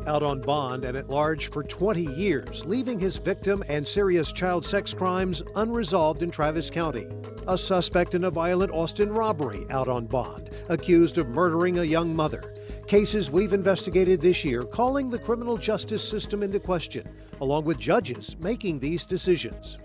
Out on bond and at large for 20 years, leaving his victim and serious child sex crimes unresolved in Travis County. A suspect in a violent Austin robbery out on bond, accused of murdering a young mother. Cases we've investigated this year calling the criminal justice system into question, along with judges making these decisions.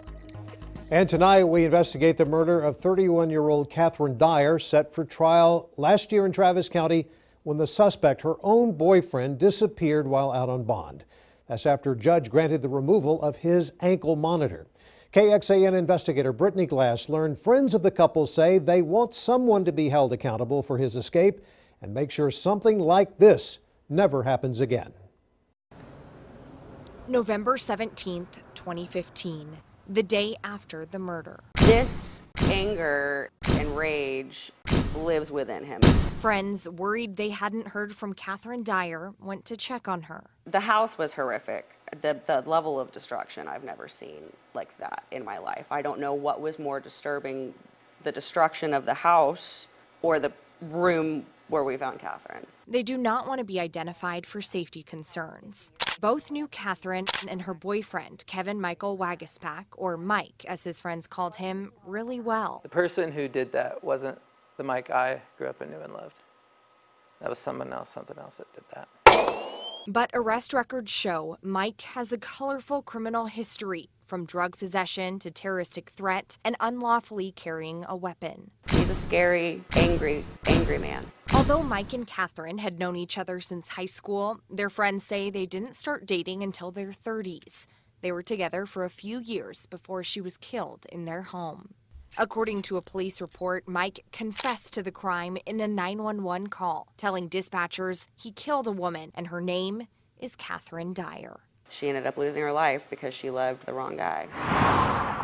And tonight we investigate the murder of 31-year-old Catherine Dyer, set for trial last year in Travis County when the suspect, her own boyfriend, disappeared while out on bond. That's after a judge granted the removal of his ankle monitor. KXAN investigator Brittany Glass learned friends of the couple say they want someone to be held accountable for his escape and make sure something like this never happens again. November 17th, 2015, the day after the murder. This anger and rage lives within him. Friends worried they hadn't heard from Catherine Dyer went to check on her. The house was horrific. The level of destruction I've never seen like that in my life. I don't know what was more disturbing, the destruction of the house or the room where we found Catherine. They do not want to be identified for safety concerns. Both knew Catherine and her boyfriend, Kevin Michael Wagaspak, or Mike, as his friends called him, really well. The person who did that wasn't the Mike I grew up and knew and loved. That was something else that did that. But arrest records show Mike has a colorful criminal history, from drug possession to terroristic threat and unlawfully carrying a weapon. He's a scary, angry man. Although Mike and Catherine had known each other since high school, their friends say they didn't start dating until their 30s. They were together for a few years before she was killed in their home. According to a police report, Mike confessed to the crime in a 911 call, telling dispatchers he killed a woman and her name is Catherine Dyer. She ended up losing her life because she loved the wrong guy.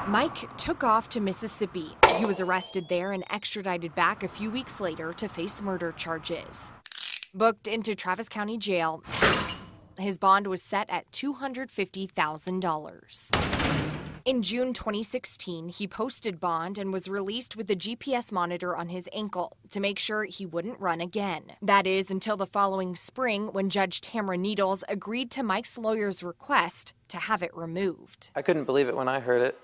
Mike took off to Mississippi. He was arrested there and extradited back a few weeks later to face murder charges. Booked into Travis County Jail, his bond was set at $250,000. In June 2016, he posted bond and was released with a GPS monitor on his ankle to make sure he wouldn't run again. That is until the following spring when Judge Tamara Needles agreed to Mike's lawyer's request to have it removed. I couldn't believe it when I heard it,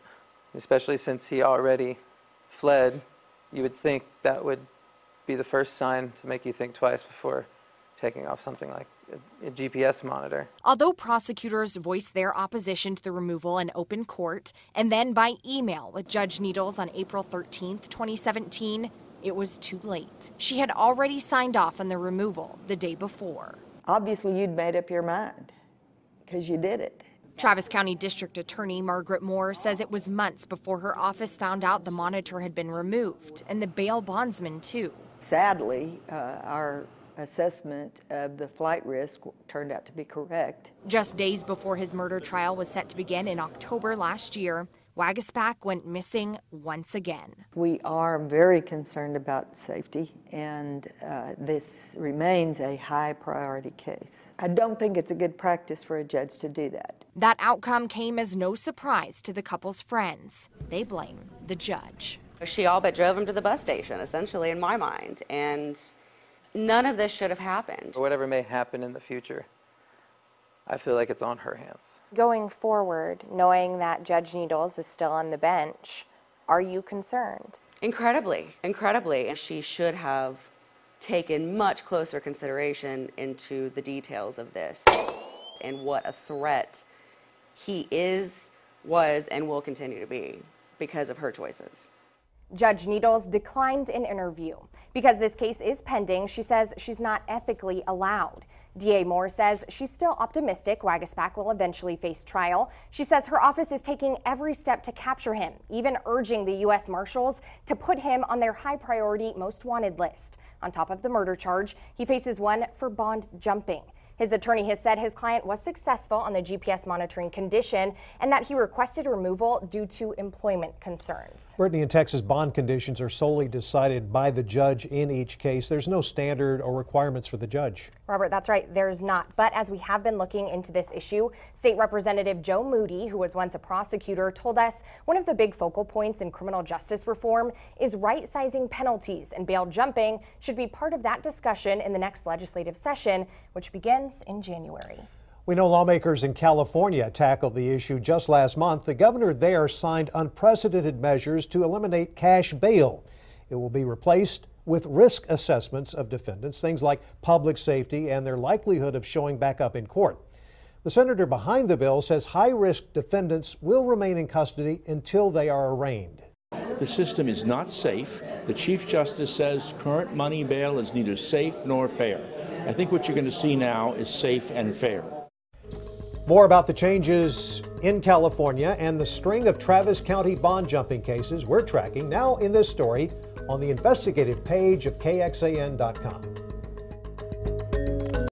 especially since he already fled. You would think that would be the first sign to make you think twice before taking off something like a GPS monitor. Although prosecutors voiced their opposition to the removal in open court and then by email with Judge Needles on April 13th, 2017, it was too late. She had already signed off on the removal the day before. Obviously, you'd made up your mind because you did it. Travis County District Attorney Margaret Moore says it was months before her office found out the monitor had been removed, and the bail bondsman too. Sadly, our assessment of the flight risk turned out to be correct. Just days before his murder trial was set to begin in October last year, Wagaspak went missing once again. We are very concerned about safety, and this remains a high priority case. I don't think it's a good practice for a judge to do that. That outcome came as no surprise to the couple's friends. They blame the judge. She all but drove him to the bus station, essentially, in my mind, and none of this should have happened. Whatever may happen in the future, I feel like it's on her hands. Going forward, knowing that Judge Needles is still on the bench, are you concerned? Incredibly, incredibly. And she should have taken much closer consideration into the details of this and what a threat he is, was, and will continue to be because of her choices. Judge Needles declined an interview. Because this case is pending, she says she's not ethically allowed. DA Moore says she's still optimistic Wagaspak will eventually face trial. She says her office is taking every step to capture him, even urging the U.S. Marshals to put him on their high priority most wanted list. On top of the murder charge, he faces one for bond jumping. His attorney has said his client was successful on the GPS monitoring condition and that he requested removal due to employment concerns. Brittany, in Texas, bond conditions are solely decided by the judge in each case. There's no standard or requirements for the judge. Robert, that's right. There's not. But as we have been looking into this issue, State Representative Joe Moody, who was once a prosecutor, told us one of the big focal points in criminal justice reform is right-sizing penalties, and bail jumping should be part of that discussion in the next legislative session, which begins in January. We know lawmakers in California tackled the issue just last month. The governor there signed unprecedented measures to eliminate cash bail. It will be replaced with risk assessments of defendants, things like public safety and their likelihood of showing back up in court. The senator behind the bill says high-risk defendants will remain in custody until they are arraigned. The system is not safe. The Chief Justice says current money bail is neither safe nor fair. I think what you're going to see now is safe and fair. More about the changes in California and the string of Travis County bond jumping cases we're tracking now in this story on the investigative page of KXAN.com.